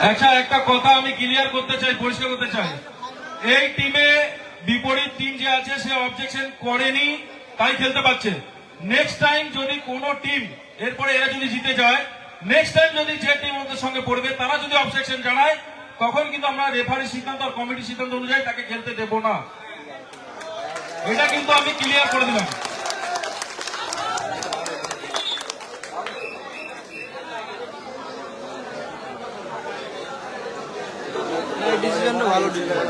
আচ্ছা, একটা কথা আমি ক্লিয়ার করতে চাই, পরিষ্কার করতে চাই। এই টিমে বিপরীত টিম যে আছে সে অবজেকশন করেনি, তাই খেলতে পারছে। নেক্সট টাইম যদি কোনো টিম এরপরে এরা যদি জিতে যায়, নেক্সট টাইম যদি যে টিম ওদের সঙ্গে পড়বে তারা যদি অবজেকশন জানায়, তখন কিন্তু আমরা রেফারি সিদ্ধান্ত আর কমিটির সিদ্ধান্ত অনুযায়ী তাকে খেলতে দেব না। এটা কিন্তু আমি ক্লিয়ার করে দিলাম। ডিসিশনটা ভালো ডিসিশন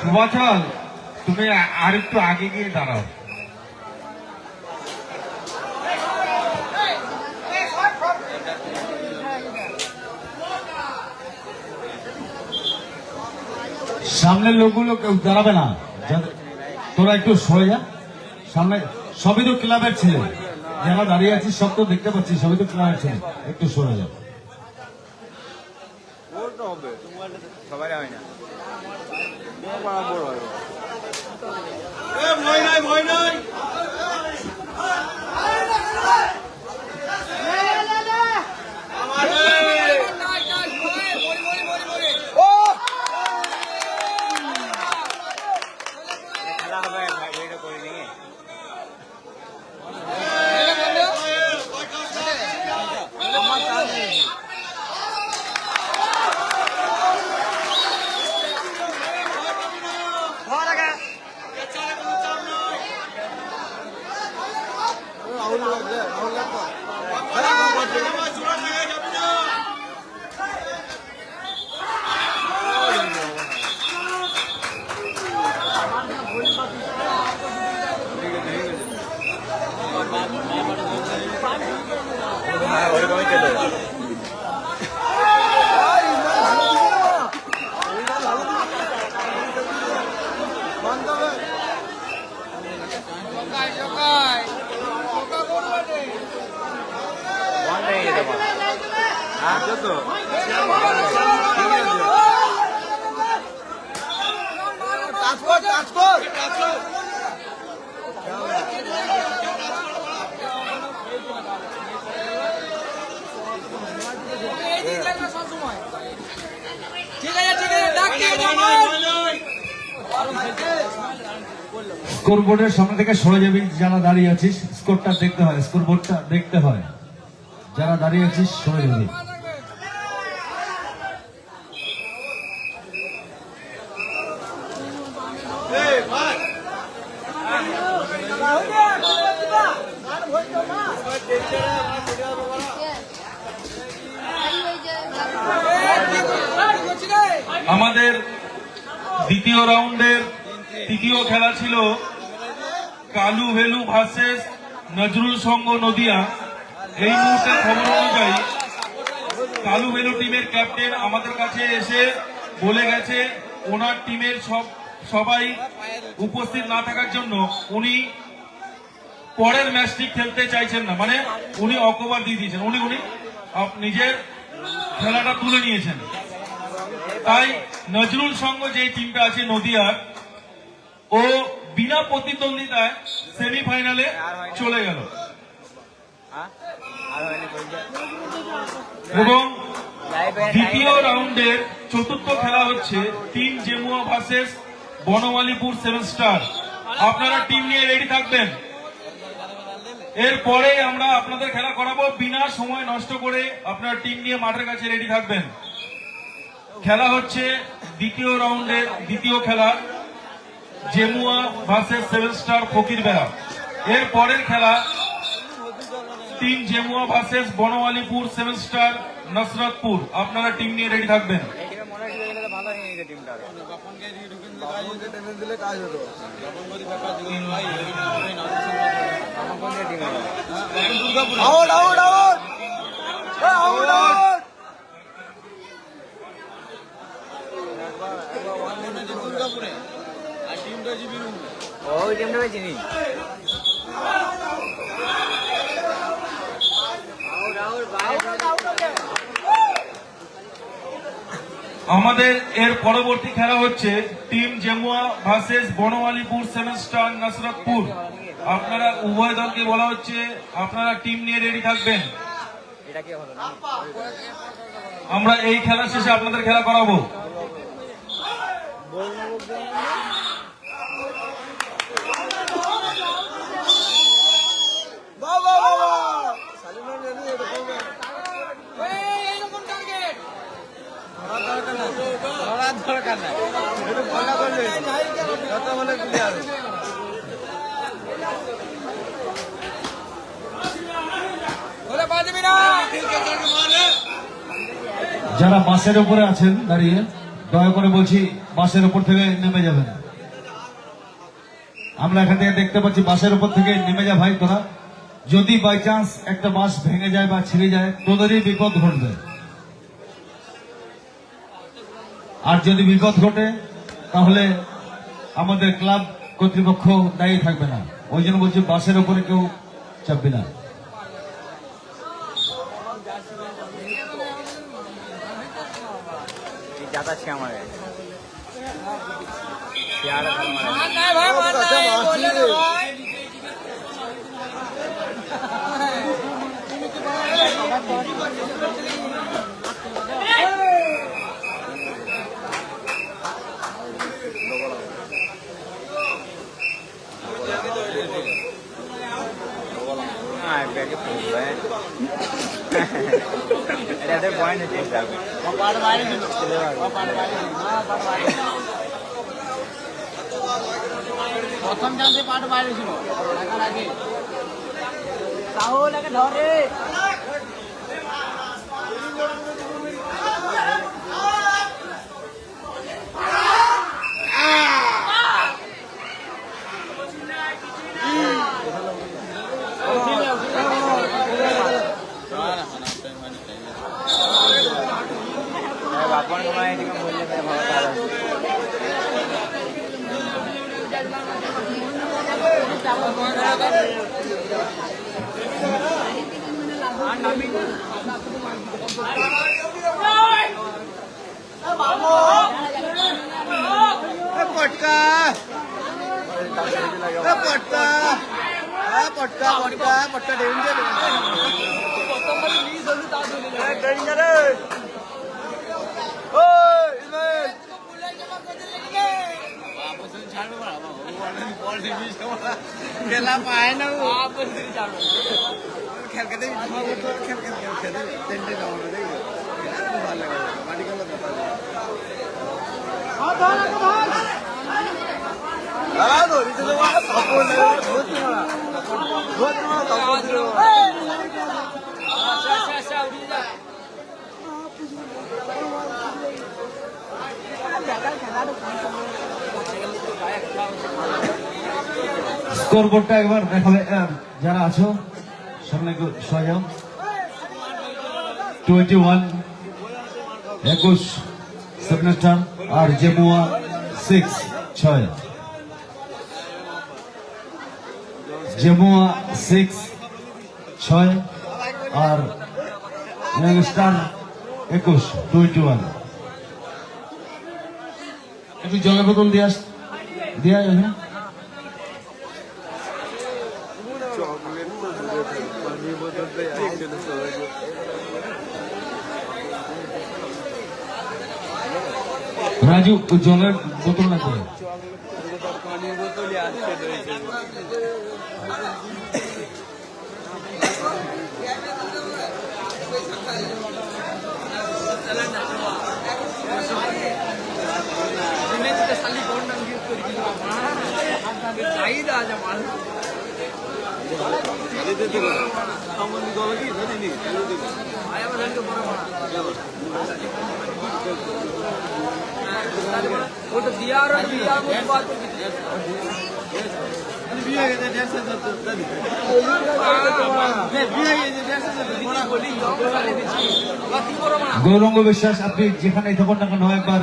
সুবাচল, তুমি আর একটু আগে গিয়ে দাঁড়াও। সামনের লোকগুলো কেউ দাঁড়াবে না, তোরা একটু সরে যা সামনে। সবই তো ক্লাবের ছেলে, যারা দাঁড়িয়ে আছিস সব তো দেখতে পাচ্ছি, সবই তো ক্লাবের ছেলে, একটু সরে যা। সবাই হয় না, ভয় নাই, ভয় নাই। খেলা হবে এটা করে নিয়ে স্কোরবোর্ডের সামনে থেকে সরে যাবি যারা দাঁড়িয়ে আছিস, স্কোরটা দেখতে হয়, স্কোরবোর্ডটা দেখতে হয়, যারা দাঁড়িয়ে আছিস সরে যাবি। আমাদের দ্বিতীয় রাউন্ডের তৃতীয় খেলা ছিল কালু ভেলু ভার্সেস নজরুল সংঘ নদিয়া। এই মুহূর্তে খবর অনুযায়ী কালু ভেলু টিমের ক্যাপ্টেন আমাদের কাছে এসে বলে গেছে ওনার টিমের সবাই উপস্থিত না থাকার জন্য উনি পরের ম্যাচটি খেলতে চাইছেন না, মানে উনি অকবার দিয়ে দিয়েছেন, উনি নিজের খেলাটা তুলে নিয়েছেন। তাই নজরুল সংঘ যে টিমটা আছে নদিয়ার, ও বিনা প্রতিদ্বন্দ্বিতায় সেমিফাইনালে চলে গেল। এবং দ্বিতীয় রাউন্ডের চতুর্থ খেলা হচ্ছে team Jemua versus Banmalipur 7 star. আপনারা টিম নিয়ে রেডি থাকবেন। এরপরে আমরা আপনাদের খেলা করাবো, বিনা সময় নষ্ট করে আপনারা টিম নিয়ে মাঠের কাছে রেডি থাকবেন। খেলা হচ্ছে দ্বিতীয় রাউন্ডের দ্বিতীয় খেলা জেমুয়া ভার্সেস 7 স্টার ফকিরবেড়া। এর পরের খেলা team Jemua versus Banmalipur 7 star Nasratpur. আপনারা টিম নিয়ে রেডি থাকবেন। দিলে কাজ হতো। আমার কোন টিম আছে out out out out out দুর্গাপুরে আর টিমটা জিবি ওই টিমটা চিনি আমাদের এর পরবর্তী খেলা হচ্ছে team Jemua versus Banamalipur semester নাসরতপুর। আপনারা উভয় দলকে বলা হচ্ছে আপনারা টিম নিয়ে রেডি থাকবেন। এটা কি হলো না আমরা এই খেলা শেষে আপনাদের খেলা করাবো। বাবা বাবা সালিমের জানি এরকম ধরার দরকার নাই একটু ভালো করলে যত বলে তুলে আসবে যারা বাসের উপরে আছেন দাঁড়িয়ে, দয়া করে বলছি বাসের উপর থেকে নেমে যাবেন। আমরা এখান থেকে দেখতে পাচ্ছি বাসের উপর থেকে নেমে যা ভাই তোরা। যদি বাই চান্স একটা বাস ভেঙে যায় বা ছিঁড়ে যায়, তোদেরই বিপদ ঘটবে। আর যদি বিপদ ঘটে তাহলে আমাদের ক্লাব কর্তৃপক্ষ দায়ী থাকবে না। ওই জন্য বলছি বাসের উপরে কেউ চাপবি না। যাতাচ্ছে আমার চেয়ারে ব্যাগে পড়বে এটা পয়েন্ট হচ্ছে প্রথম চান্সে পাট বাইরে ছিল টাকার আগে রাহুল একে ধরে বাপন মায়ের দিকে বললে ভালো কাজ पटका पटका पटका पटका पटका डेंजर डेंजर খেলা পায় না খেল খেতে খেল খেতে টেন্টে যাওয়া ভালো লাগে মাটি খেলা স্কোর বোর্ডটা একবার দেখাবে। যারা আছো সামনে একটু সরে যাও। 21 সেমিস্টার আর জেমুয়া 6 জেমুয়া 6 আর ইয়াংস্টার 21 একটু জলের বোতল দিয়ে এখানে। রাজু জলের বোতল না করে दिया বিয়ে হয়ে গেছে 150 বিয়ে হয়ে গেছে 150 গৌরঙ্গ বিশ্বাস, আপনি যেখানে থাকুন না কেন একবার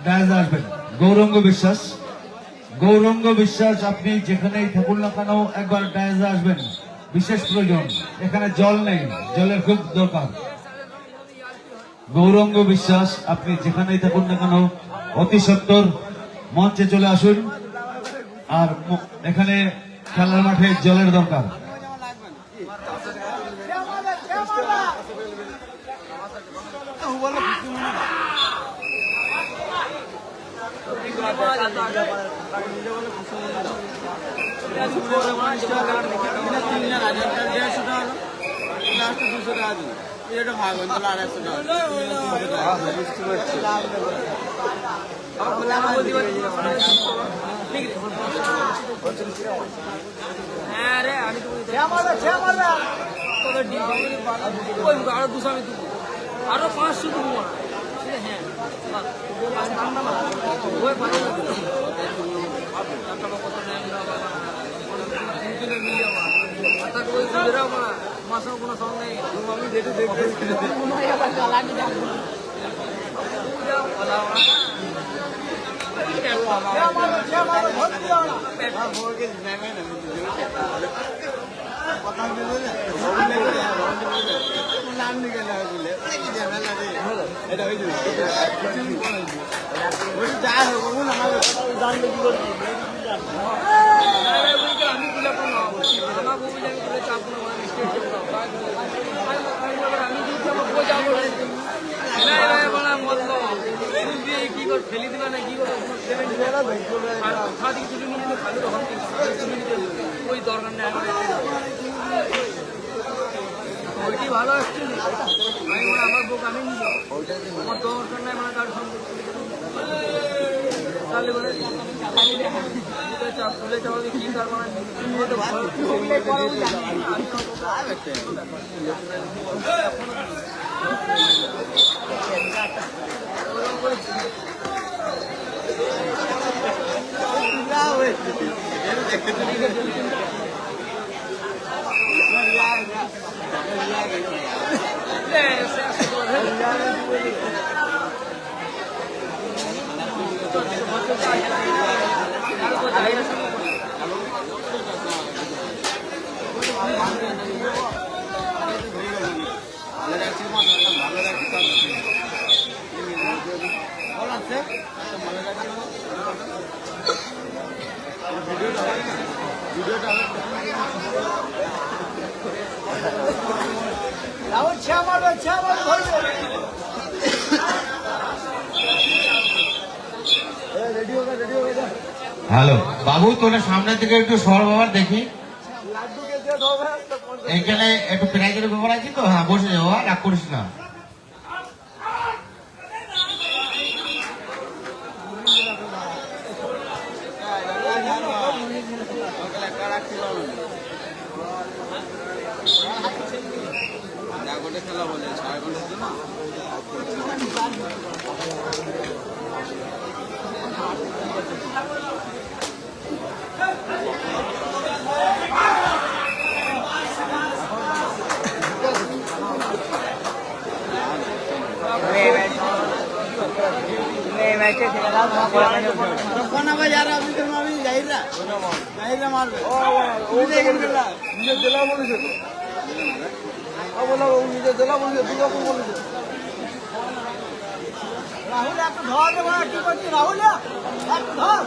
ডায়াজে আসবেন। গৌরঙ্গ বিশ্বাস, গৌরঙ্গ বিশ্বাস, আপনি যেখানেই থাকুন না কেন একবার ডায়াজে আসবেন, বিশেষ প্রয়োজন। এখানে জল নেই, জলের খুব দরকার। গৌরঙ্গ বিশ্বাস, আপনি যেখানেই থাকুন না কেন অতি সত্বর মঞ্চে চলে আসুন। আর এখানে খেলার মাঠে জলের দরকার। আরো 200 আমি দেবো, আরো 500 দেবো। হ্যাঁ মাসেও কোনো সঙ্গ নেই। আমি দেখে নাম নিকেলে বলে ঝামেলা রে এটা হইছে যা হবে না জানলে কি করবি আমি তুলে কোনো আমার বউ জানি তুলে চাপ না আমি যদি আমার বউ যাবো না বলা মতলব কি করে ফেলি দিবা না কি করে সাদিক তুলে নিয়ে যেতে খালি তখন ওই দরকার নেই। ওইটি ভালো অ্যাকচুয়ালি, আমি মানে আমার বুক আমি নিব, আমার দরকার নাই মানে তার সঙ্গে তাহলে বলে চাপ তুলে চাপ কি তার মানে হ্যালো বাবু, তোরা সামনের দিকে একটু সর বাবার দেখি। এখানে একটু প্রাইজের ব্যাপার আছে তো, হ্যাঁ বসে যাও, রাগ করিস না। খেলা বলে 6 ঘন্টা না রাহুল একটু ধর কি করছি রাহুল একটু ধর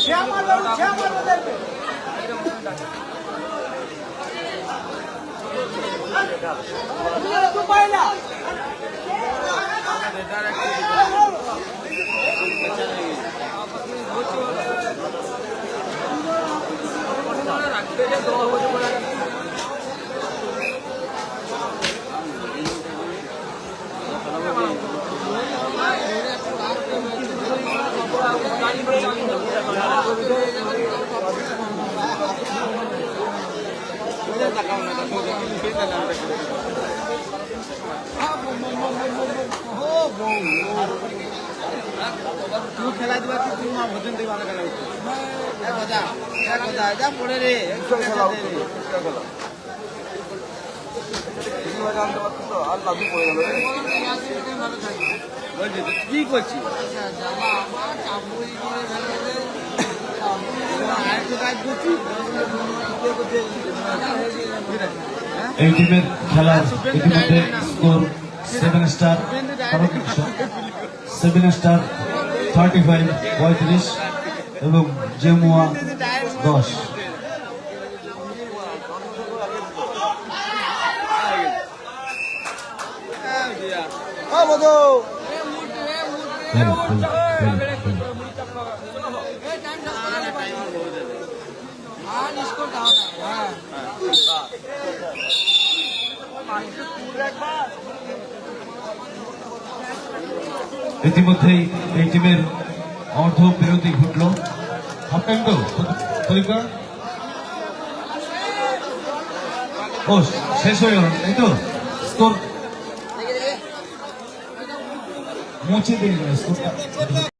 সে আমার দেখবে পাইলা তুই খেলা দিবা তুই মা ভোজন তুই ভালো খেলা করছিস এক কথা যা পড়ে রে খেলা বলছি কি করছিস এই টিমের খেলার ইতিমধ্যে স্কোর 7 স্টার 7 স্টার 35 35 এবং জেমুয়া 10। ইতিমধ্যেই এই টিমের অর্ধ বিরতি ঘটল। হাফ টাইম তো পরীক্ষার ও শেষ হয়ে গেল তাই তো? স্কোর মুছে দিয়ে স্কোরটা